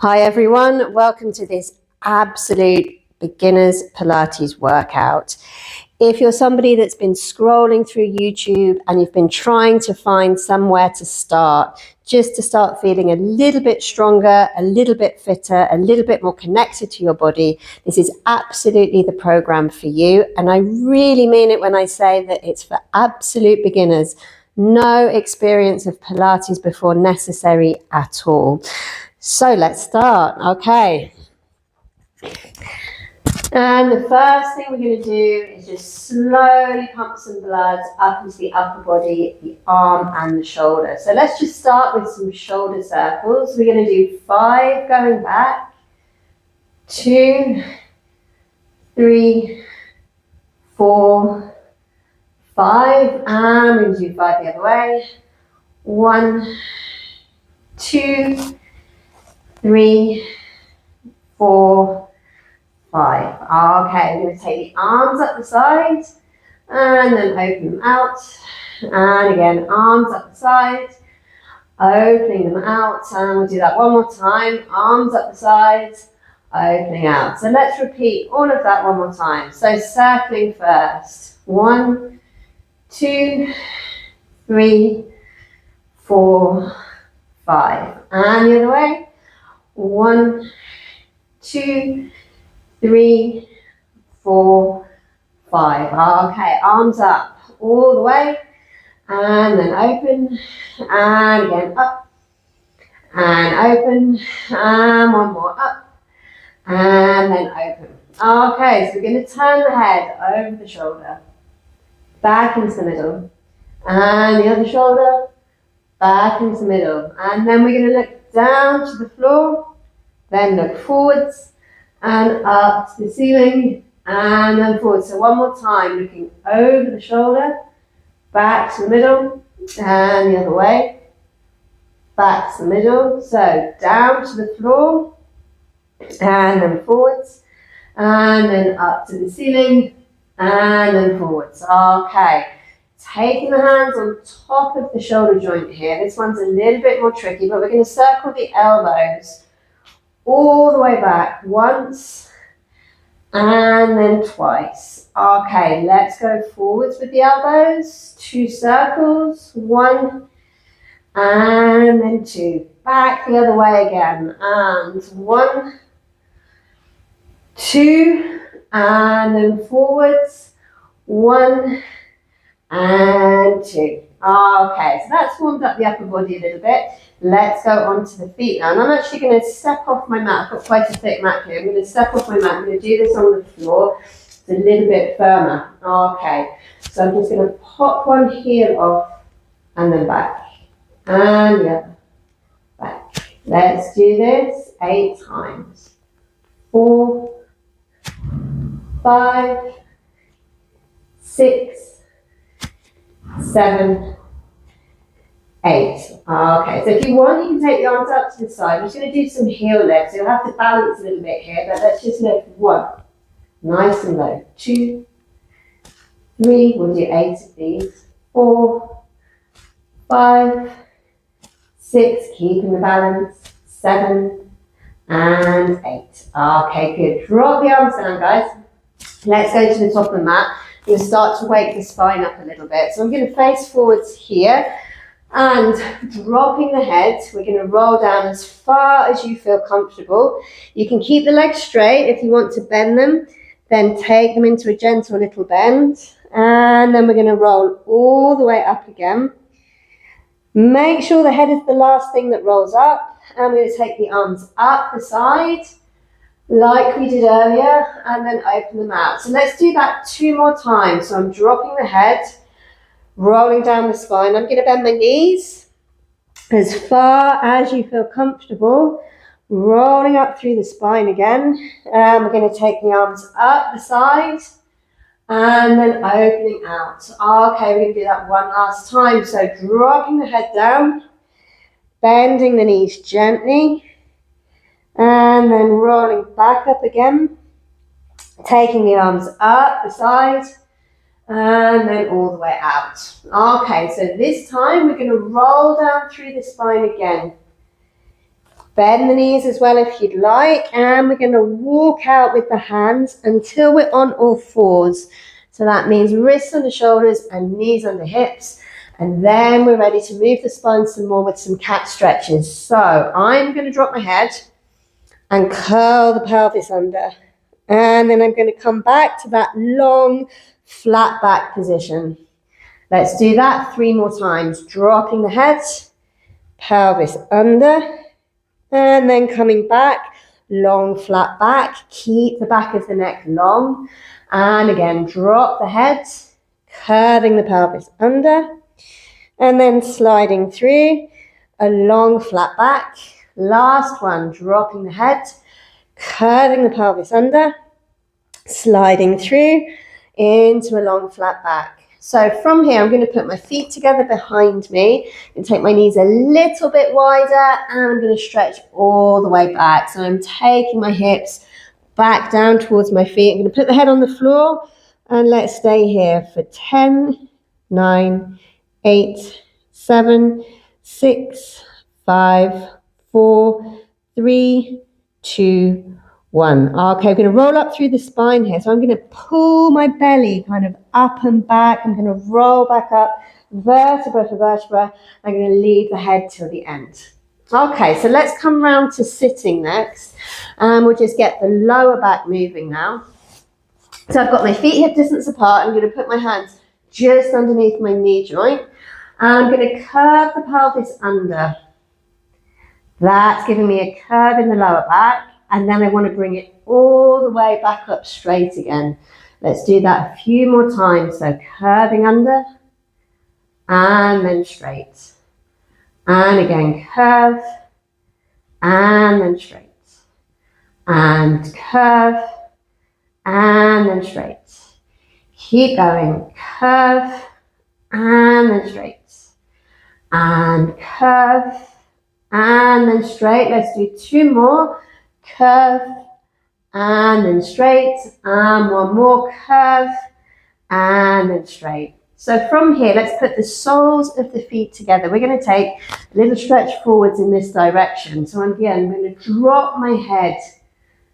Hi everyone, welcome to this absolute beginner's Pilates workout. If you're somebody that's been scrolling through YouTube and you've been trying to find somewhere to start, just to start feeling a little bit stronger, a little bit fitter, a little bit more connected to your body, this is absolutely the program for you. And I really mean it when I say that it's for absolute beginners. No experience of Pilates before necessary at all. So let's start. Okay. And the first thing we're going to do is just slowly pump some blood up into the upper body, the arm and the shoulder. So let's just start with some shoulder circles. We're going to do 5 going back, 2, 3, 4, 5, and we're going to do 5 the other way. 1, 2, 3, 4, 5. Okay, we're going to take the arms up the side and then open them out. And again, arms up the side, opening them out. And we'll do that one more time. Arms up the side, opening out. So let's repeat all of that one more time. So circling first. 1, 2, 3, 4, 5. And the other way. 1, 2, 3, 4, 5. Okay, arms up all the way and then open and again up and open and one more up and then open. Okay, so we're going to turn the head over the shoulder, back into the middle, and the other shoulder, back into the middle. And then we're going to look down to the floor, then look forwards, and up to the ceiling, and then forward. So one more time, looking over the shoulder, back to the middle, and the other way, back to the middle. So down to the floor, and then forwards, and then up to the ceiling, and then forwards. Okay, taking the hands on top of the shoulder joint here. This one's a little bit more tricky, but we're going to circle the elbows all the way back once and then twice. Okay, let's go forwards with the elbows. 2 circles, 1 and then 2. Back the other way again, and 1, 2, and then forwards, 1 and 2. Okay, so that's warmed up the upper body a little bit. Let's go on to the feet now. And I'm actually going to step off my mat. I've got quite a thick mat here. I'm going to step off my mat. I'm going to do this on the floor. It's a little bit firmer. Okay, so I'm just going to pop one heel off and then back. And the other. Back. Let's do this 8 times. 4, 5, 6, 7, 8. Okay, so if you want, you can take the arms up to the side. I'm just going to do some heel lifts. So you'll have to balance a little bit here, but let's just lift 1. Nice and low. 2, 3, we'll do 8 of these. 4, 5, 6, keeping the balance. 7, and 8. Okay, good. Drop the arms down, guys. Let's go to the top of the mat. We'll start to wake the spine up a little bit. So I'm going to face forwards here. And dropping the head, we're going to roll down as far as you feel comfortable. You can keep the legs straight. If you want to bend them, then take them into a gentle little bend. And then we're going to roll all the way up again. Make sure the head is the last thing that rolls up. And we're going to take the arms up the side, like we did earlier, and then open them out. So let's do that 2 more times. So I'm dropping the head, rolling down the spine. I'm going to bend my knees as far as you feel comfortable, rolling up through the spine again. And we're going to take the arms up the side and then opening out. Okay, we're going to do that one last time. So dropping the head down, bending the knees gently, and then rolling back up again, taking the arms up the side, and then all the way out. Okay, so this time we're going to roll down through the spine again. Bend the knees as well if you'd like, and we're going to walk out with the hands until we're on all fours. So that means wrists under shoulders and knees under hips, and then we're ready to move the spine some more with some cat stretches. So I'm going to drop my head and curl the pelvis under, and then I'm going to come back to that long flat back position. Let's do that 3 more times, dropping the head, pelvis under, and then coming back, long flat back. Keep the back of the neck long. And again, drop the head, curving the pelvis under, and then sliding through, a long flat back. Last one, dropping the head, curving the pelvis under, sliding through into a long flat back. So from here, I'm going to put my feet together behind me and take my knees a little bit wider, and I'm going to stretch all the way back. So I'm taking my hips back down towards my feet. I'm going to put the head on the floor, and let's stay here for 10, 9, 8, 7, 6, 5, 4, 3, 2, 1. Okay, I'm going to roll up through the spine here. So I'm going to pull my belly kind of up and back. I'm going to roll back up, vertebra for vertebra. I'm going to leave the head till the end. Okay, so let's come round to sitting next. And we'll just get the lower back moving now. So I've got my feet hip distance apart. I'm going to put my hands just underneath my knee joint. And I'm going to curve the pelvis under. That's giving me a curve in the lower back. And then I want to bring it all the way back up straight again. Let's do that a few more times. So curving under, and then straight. And again, curve, and then straight. And curve, and then straight. Keep going. Curve, and then straight. And curve, and then straight. Let's do 2 more. Curve, and then straight, and 1 more, curve, and then straight. So from here, let's put the soles of the feet together. We're going to take a little stretch forwards in this direction. So again, I'm going to drop my head,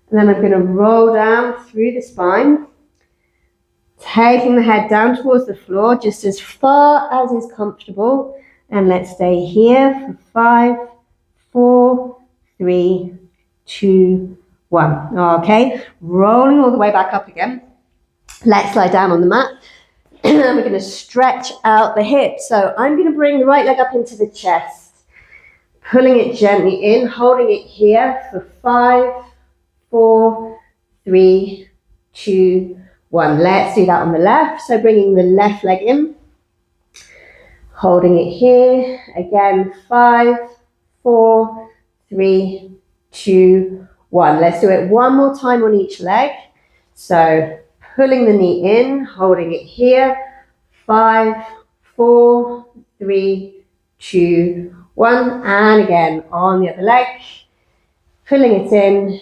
and then I'm going to roll down through the spine, taking the head down towards the floor, just as far as is comfortable. And let's stay here for 5, 4, 3, 2, 1. Okay, rolling all the way back up again. Let's lie down on the mat. And we're going to stretch out the hips. So I'm going to bring the right leg up into the chest, pulling it gently in, holding it here for 5, 4, 3, 2, 1. Let's do that on the left. So bringing the left leg in, holding it here. Again, 5, 4, 3, 2, 1. Let's do it 1 more time on each leg. So pulling the knee in, holding it here. 5, 4, 3, 2, 1. And again on the other leg, pulling it in.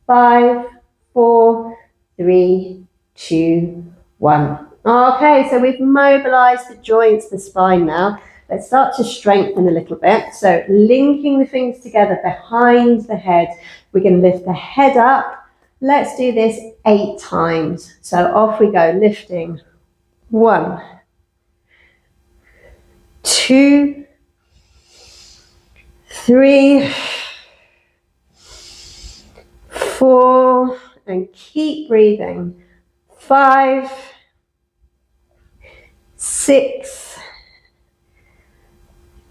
5, 4, 3, 2, 1. Okay, so we've mobilized the joints, the spine now. Let's start to strengthen a little bit. So linking the fingers together behind the head. We're going to lift the head up. Let's do this 8 times. So off we go, lifting. 1, 2, 3, 4, and keep breathing. 5, 6,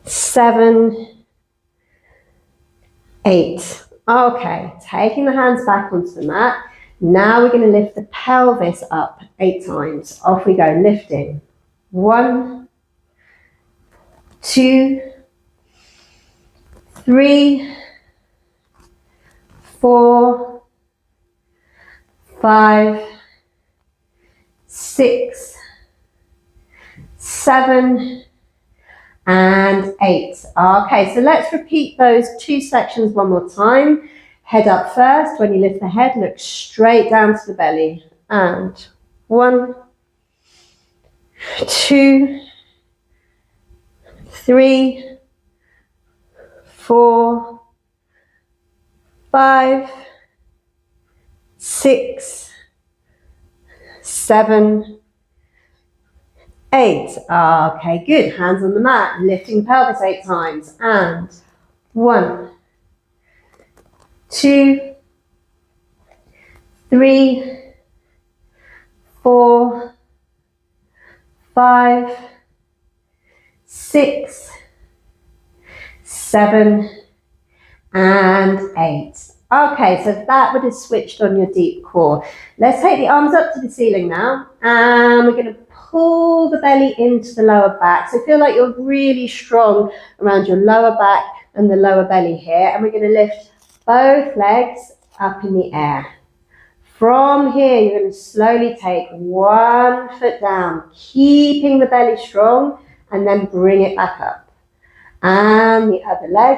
7, 8. Okay, taking the hands back onto the mat. Now we're going to lift the pelvis up 8 times. Off we go, lifting. 1, 2, 3, 4, 5, 6, 7, and 8. Okay, so let's repeat those 2 sections 1 more time. Head up first. When you lift the head, look straight down to the belly. And 1, 2, 3, 4, 5, 6, 7, 8. Okay, good. Hands on the mat, lifting the pelvis 8 times. And 1, 2, 3, 4, 5, 6, 7, and 8. Okay, so that would have switched on your deep core. Let's take the arms up to the ceiling now, and we're going to pull the belly into the lower back. So feel like you're really strong around your lower back and the lower belly here, and we're going to lift both legs up in the air. From here, you're going to slowly take one foot down, keeping the belly strong, and then bring it back up. And the other leg,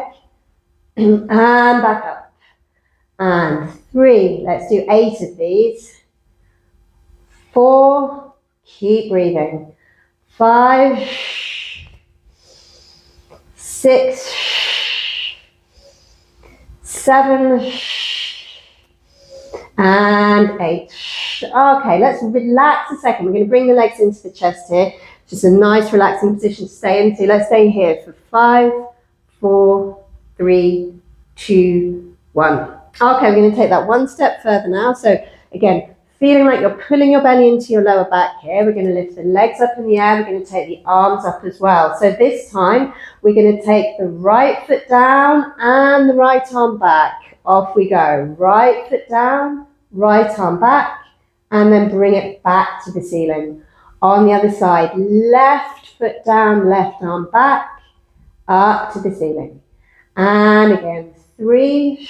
and back up. And 3, let's do 8 of these. 4, keep breathing. 5, 6, 7, and 8. Okay, let's relax a second. We're going to bring the legs into the chest here. Just a nice relaxing position to stay into. Let's stay here for 5, 4, 3, 2, 1. Okay, we're going to take that one step further now. So again, feeling like you're pulling your belly into your lower back here. We're going to lift the legs up in the air. We're going to take the arms up as well. So this time, we're going to take the right foot down and the right arm back. Off we go. Right foot down, right arm back, and then bring it back to the ceiling. On the other side, left foot down, left arm back, up to the ceiling. And again, 3,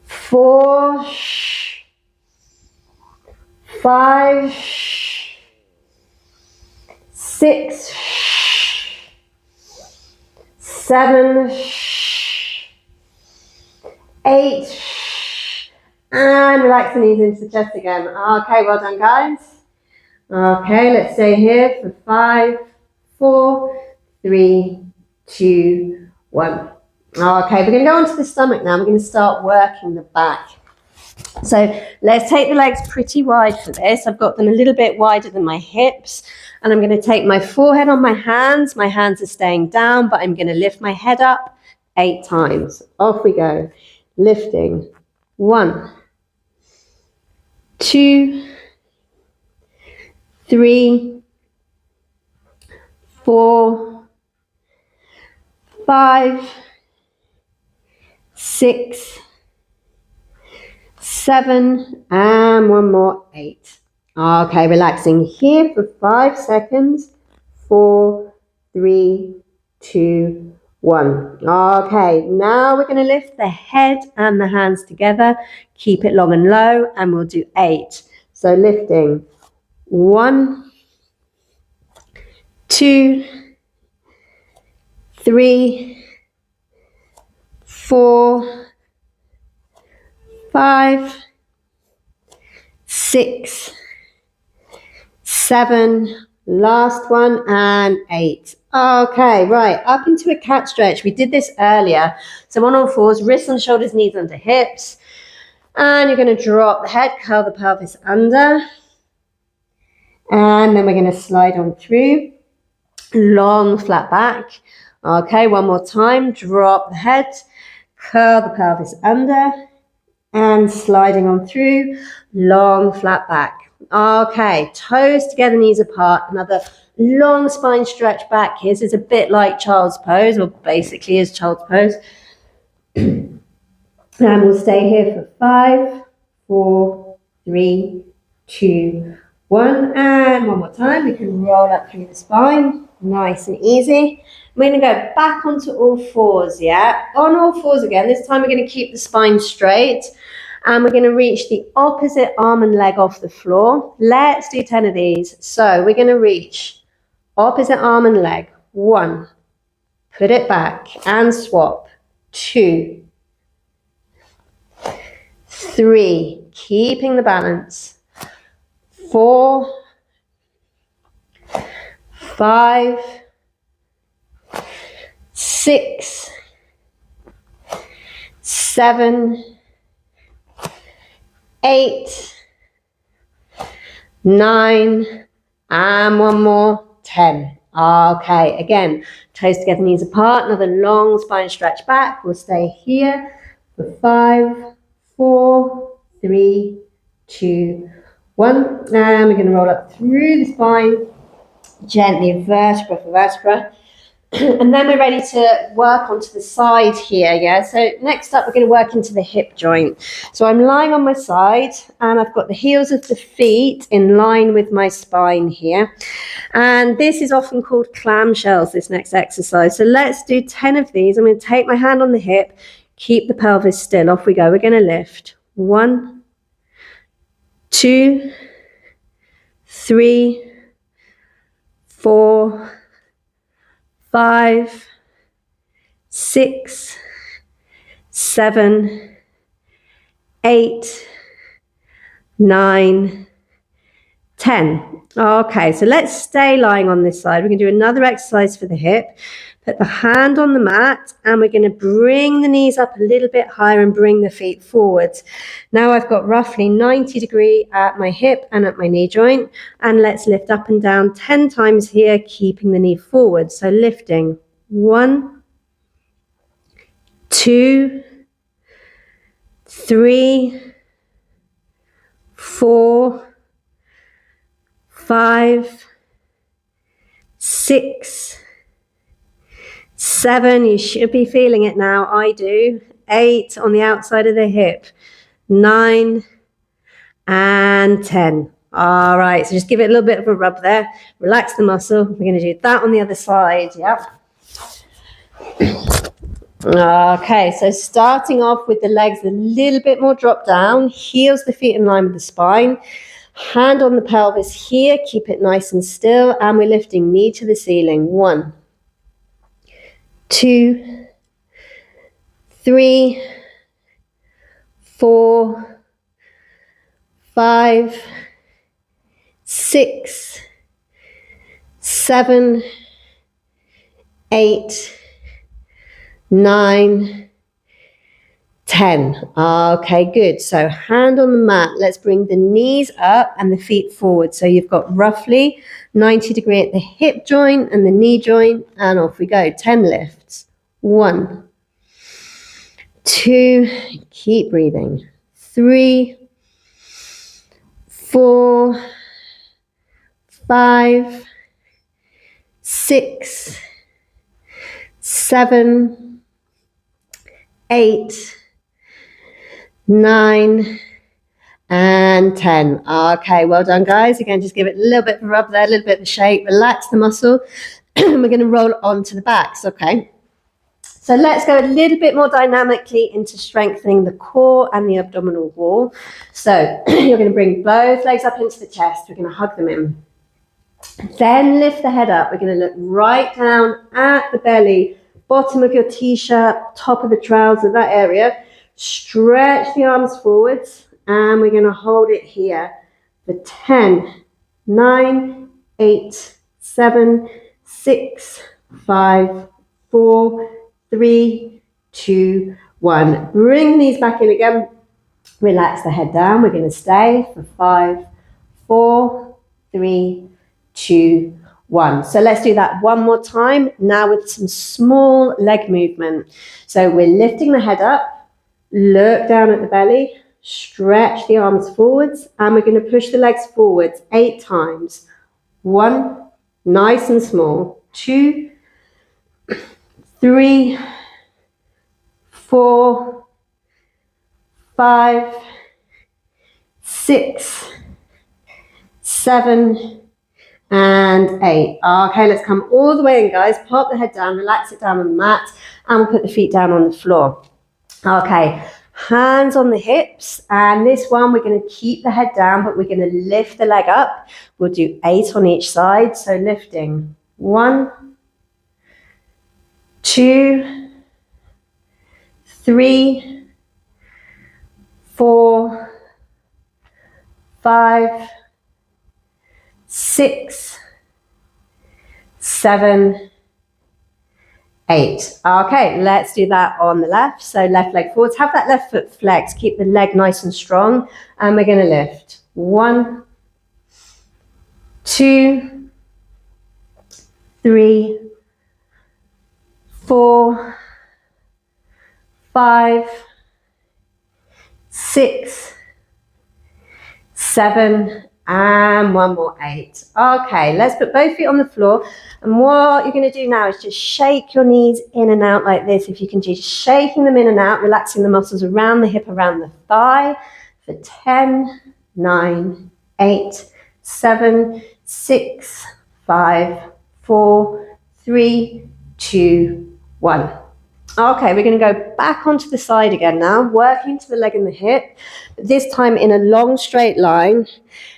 4, 5, 6, 7, 8, and relax the knees into the chest again. Okay, well done, guys. Okay, let's stay here for 5, 4, 3, 2, 1. Okay, we're going to go onto the stomach now. We're going to start working the back. So let's take the legs pretty wide for this. I've got them a little bit wider than my hips. And I'm going to take my forehead on my hands. My hands are staying down, but I'm going to lift my head up 8 times. Off we go. Lifting. 1, 2, 3, 4, 5, 6, 7, and one more, 8. Okay, relaxing here for 5 seconds. 4, 3, 2, 1. Okay, now we're going to lift the head and the hands together. Keep it long and low, and we'll do 8. So lifting. 1, 2, 3, 4, 5, 6, 7, last one, and 8. Okay, right, up into a cat stretch. We did this earlier. So on all fours, wrists on shoulders, knees under hips. And you're going to drop the head, curl the pelvis under. And then we're going to slide on through. Long, flat back. Okay, one more time. Drop the head, curl the pelvis under. And sliding on through, long flat back. Okay, toes together, knees apart. Another long spine stretch back here. This is a bit like child's pose, or basically is child's pose. And we'll stay here for 5, 4, 3, 2, 1. And one more time, we can roll up through the spine. Nice and easy. We're going to go back onto all fours, yeah? On all fours again. This time we're going to keep the spine straight. And we're going to reach the opposite arm and leg off the floor. Let's do 10 of these. So we're going to reach opposite arm and leg. 1. Put it back and swap. 2. 3. Keeping the balance. 4. 5. 6. 7, 8, 9, and one more, 10. Okay, again, toes together, knees apart, another long spine stretch back. We'll stay here for 5, 4, 3, 2, 1. And we're going to roll up through the spine, gently vertebra for vertebra. And then we're ready to work onto the side here, yeah? So next up, we're going to work into the hip joint. So I'm lying on my side, and I've got the heels of the feet in line with my spine here. And this is often called clamshells, this next exercise. So let's do 10 of these. I'm going to take my hand on the hip, keep the pelvis still. Off we go. We're going to lift. 1, 2, 3, 4, 5, 6, 7, 8, 9, 10. Okay, so let's stay lying on this side. We're going to do another exercise for the hip. Put the hand on the mat, and we're going to bring the knees up a little bit higher and bring the feet forwards. Now I've got roughly 90 degrees at my hip and at my knee joint, and let's lift up and down 10 times here, keeping the knee forward. So lifting 1, 2, 3, 4, 5, 6, 7, you should be feeling it now, I do, 8 on the outside of the hip, 9, and 10. All right, so just give it a little bit of a rub there, relax the muscle. We're going to do that on the other side, yep. Okay, so starting off with the legs a little bit more drop down, heels the feet in line with the spine, hand on the pelvis here, keep it nice and still, and we're lifting knee to the ceiling. 1, 2, 3, 4, 5, 6, 7, 8, 9, 10. Okay, good. So hand on the mat. Let's bring the knees up and the feet forward. So you've got roughly 90 degrees at the hip joint and the knee joint, and off we go. 10 lifts. 1, 2, keep breathing. 3, 4, 5, 6, 7, 8, 9, and 10. Okay, well done, guys. Again, just give it a little bit of a rub there, a little bit of a shake, relax the muscle. We're going to roll onto the backs, okay? So let's go a little bit more dynamically into strengthening the core and the abdominal wall. So you're going to bring both legs up into the chest. We're going to hug them in. Then lift the head up. We're going to look right down at the belly, bottom of your t-shirt, top of the trouser, that area. Stretch the arms forwards, and we're going to hold it here for 10, 9, 8, 7, 6, 5, 4, 3, 2, 1. Bring these back in again. Relax the head down. We're going to stay for 5, 4, 3, 2, 1. So let's do that one more time. Now with some small leg movement. So we're lifting the head up. Look down at the belly, stretch the arms forwards, and we're going to push the legs forwards 8 times. 1, nice and small. 2, 3, 4, 5, 6, 7, and 8. Okay, let's come all the way in, guys. Pop the head down, relax it down on the mat, and we'll put the feet down on the floor. Okay, hands on the hips, and this one we're going to keep the head down, but we're going to lift the leg up. We'll do 8 on each side. So lifting 1, 2, 3, 4, 5, 6, 7, 8. Okay, let's do that on the left. So left leg forwards. Have that left foot flexed. Keep the leg nice and strong. And we're going to lift. 1, 2, 3, 4, 5, 6, 7, and one more, 8. Okay, let's put both feet on the floor. And what you're going to do now is just shake your knees in and out like this. If you can, just shaking them in and out, relaxing the muscles around the hip, around the thigh for 10, 9, 8, 7, 6, 5, 4, 3, 2, 1. Okay, we're going to go back onto the side again now, working to the leg and the hip, this time in a long straight line.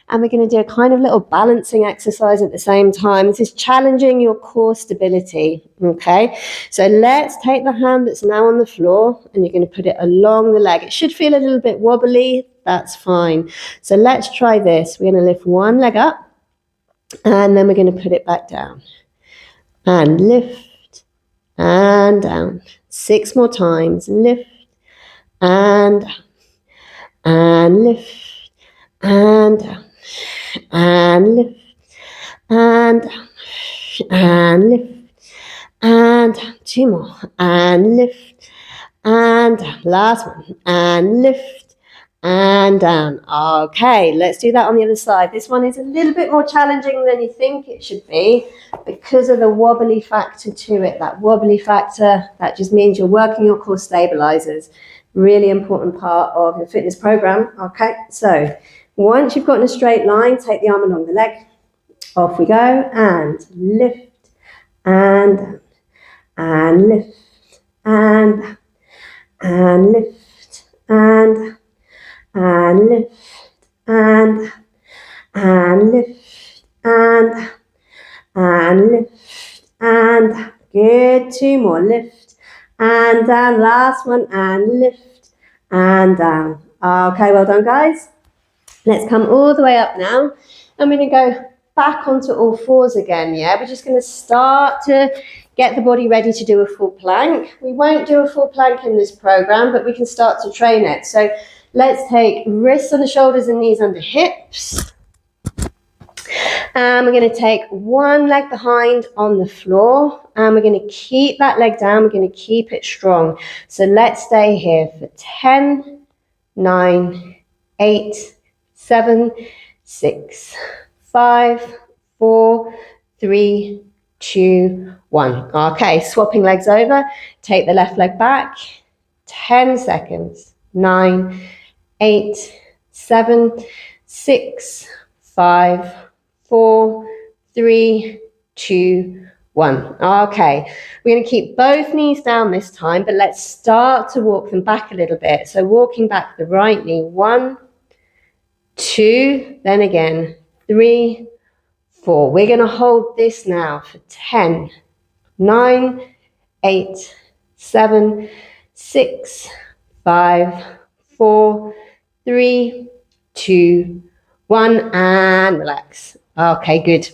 And we're going to do a kind of little balancing exercise at the same time. This is challenging your core stability, okay? So let's take the hand that's now on the floor and you're going to put it along the leg. It should feel a little bit wobbly, that's fine. So let's try this. We're going to lift one leg up and then we're going to put it back down. And lift and down. 6 more times. Lift and down. And lift and down. And lift and down. And lift and down. 2 more. And lift and down. Last one. And lift and down. Okay, let's do that on the other side. This one is a little bit more challenging than you think it should be because of the wobbly factor to it. That wobbly factor, that just means you're working your core stabilizers. Really important part of your fitness program. Okay, so once you've got in a straight line, take the arm along the leg. Off we go and lift and down. And lift and down. And lift and down. And lift and lift and lift and good. 2 more. Lift and down. Last one and lift and down. Okay, well done, guys. Let's come all the way up now. I'm going to go back onto all fours again. Yeah, we're just going to start to get the body ready to do a full plank. We won't do a full plank in this program, but we can start to train it. So let's take wrists on the shoulders and knees under hips. And we're going to take one leg behind on the floor. And we're going to keep that leg down. We're going to keep it strong. So let's stay here for 10, 9, 8, 7, 6, 5, 4, 3, 2, 1. Okay, swapping legs over. Take the left leg back. 10 seconds. 9, 8, 7, 6, 5, 4, 3, 2, 1. Okay, we're going to keep both knees down this time, but let's start to walk them back a little bit. So walking back the right knee. 1, 2, then again 3, 4. We're going to hold this now for 10, 9, 8, 7, 6, 5, 4, 3, 2, 1, and relax. Okay, good.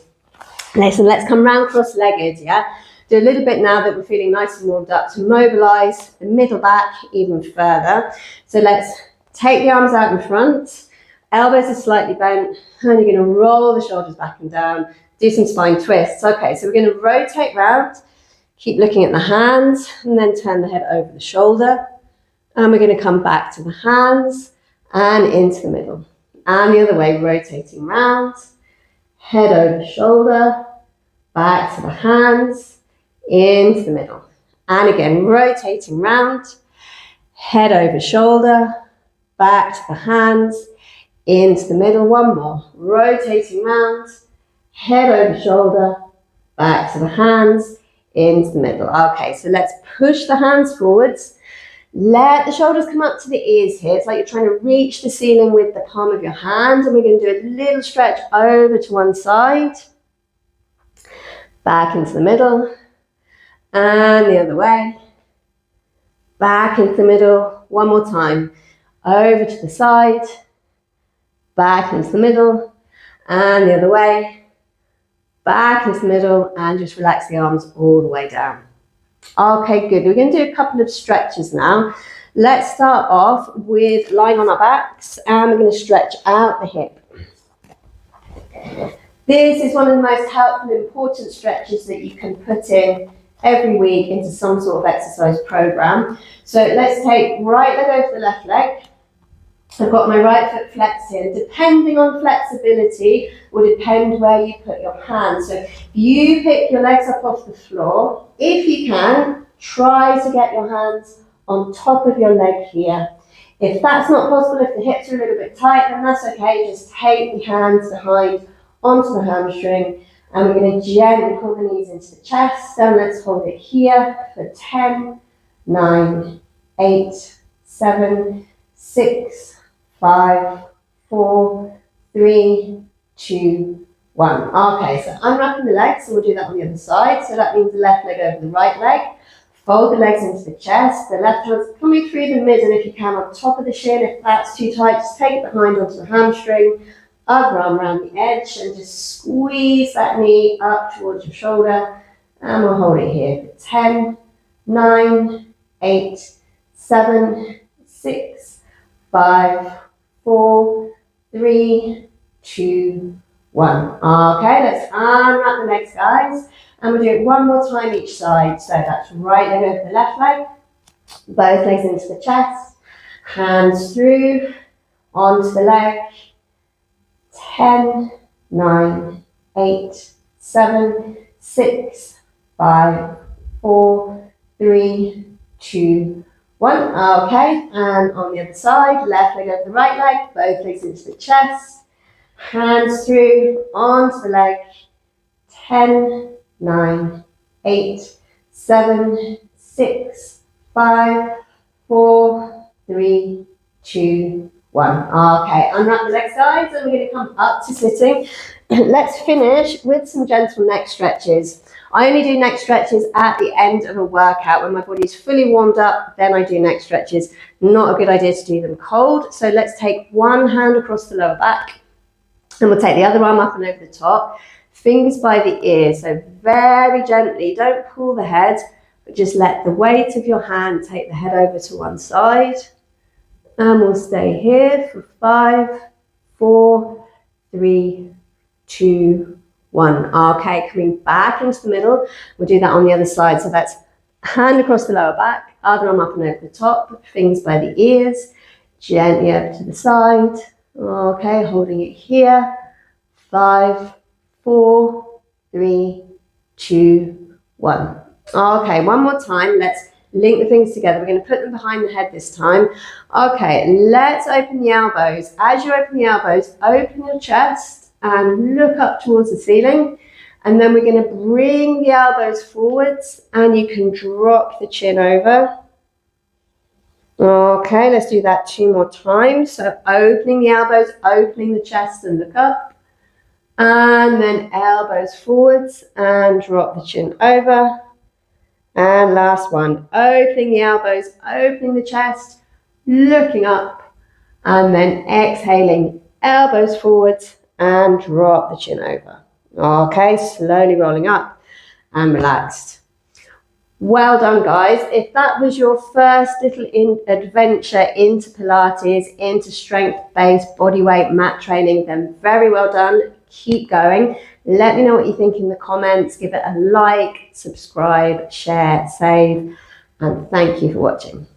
Listen, let's come round cross-legged, yeah? Do a little bit now that we're feeling nice and warmed up to mobilize the middle back even further. So let's take the arms out in front. Elbows are slightly bent, and you're going to roll the shoulders back and down. Do some spine twists. Okay, so we're going to rotate round. Keep looking at the hands, and then turn the head over the shoulder. And we're going to come back to the hands and into the middle. And the other way, rotating round. Head over shoulder, back to the hands, into the middle. And again, rotating round. Head over shoulder, back to the hands, into the middle. One more. Rotating round. Head over shoulder, back to the hands, into the middle. Okay, so let's push the hands forwards. Let the shoulders come up to the ears here. It's like you're trying to reach the ceiling with the palm of your hand. And we're going to do a little stretch over to one side. Back into the middle. And the other way. Back into the middle. One more time. Over to the side. Back into the middle. And the other way. Back into the middle. And just relax the arms all the way down. Okay, good. We're going to do a couple of stretches now. Let's start off with lying on our backs, and we're going to stretch out the hip. This is one of the most helpful and important stretches that you can put in every week into some sort of exercise program. So let's take right leg over the left leg. I've got my right foot flexed in. Depending on flexibility will depend where you put your hands. So you pick your legs up off the floor. If you can, try to get your hands on top of your leg here. If that's not possible, if the hips are a little bit tight, then that's okay. Just take the hands behind onto the hamstring, and we're going to gently pull the knees into the chest. And let's hold it here for 10, 9, 8, 7, 6, 5, 4, 3, 2, 1. Okay, so unwrapping the legs, so we'll do that on the other side. So that means the left leg over the right leg. Fold the legs into the chest. The left hand's coming through the middle if you can, on top of the shin. If that's too tight, just take it behind onto the hamstring. Other arm around the edge, and just squeeze that knee up towards your shoulder. And we'll hold it here for 10, 9, 8, 7, 6, 5, 4, 3, 2, 1. Okay, let's unwrap the legs, guys. And we'll do it one more time each side. So that's right leg over the left leg. Both legs into the chest. Hands through, onto the leg. 10, 9, 8, 7, 6, 5, 4, 3, 2, 1. Okay, and on the other side, left leg over the right leg, both legs into the chest. Hands through, onto the leg. 10, 9, 8, 7, 6, 5, 4, 3, 2, 1. Okay, unwrap the legs, guys, and we're going to come up to sitting. Let's finish with some gentle neck stretches. I only do neck stretches at the end of a workout when my body's fully warmed up. Then I do neck stretches. Not a good idea to do them cold. So let's take one hand across the lower back, and we'll take the other arm up and over the top. Fingers by the ears, so very gently. Don't pull the head, but just let the weight of your hand take the head over to one side. And we'll stay here for 5, 4, 3, 2, 1. Okay, coming back into the middle. We'll do that on the other side. So that's hand across the lower back, other arm up and over the top, fingers by the ears, gently over to the side. Okay, holding it here. 5, 4, 3, 2, 1. Okay, one more time. Let's link the fingers together. We're going to put them behind the head this time. Okay, let's open the elbows. As you open the elbows, open your chest and look up towards the ceiling. And then we're going to bring the elbows forwards, and you can drop the chin over. Okay, let's do that 2 more times. So opening the elbows, opening the chest, and look up. And then elbows forwards and drop the chin over. And last one, opening the elbows, opening the chest, looking up, and then exhaling, elbows forwards and drop the chin over. Okay, slowly rolling up and relaxed. Well done, guys. If that was your first little adventure into Pilates, into strength-based bodyweight mat training, then very well done. Keep going. Let me know what you think in the comments. Give it a like, subscribe, share, save, and thank you for watching.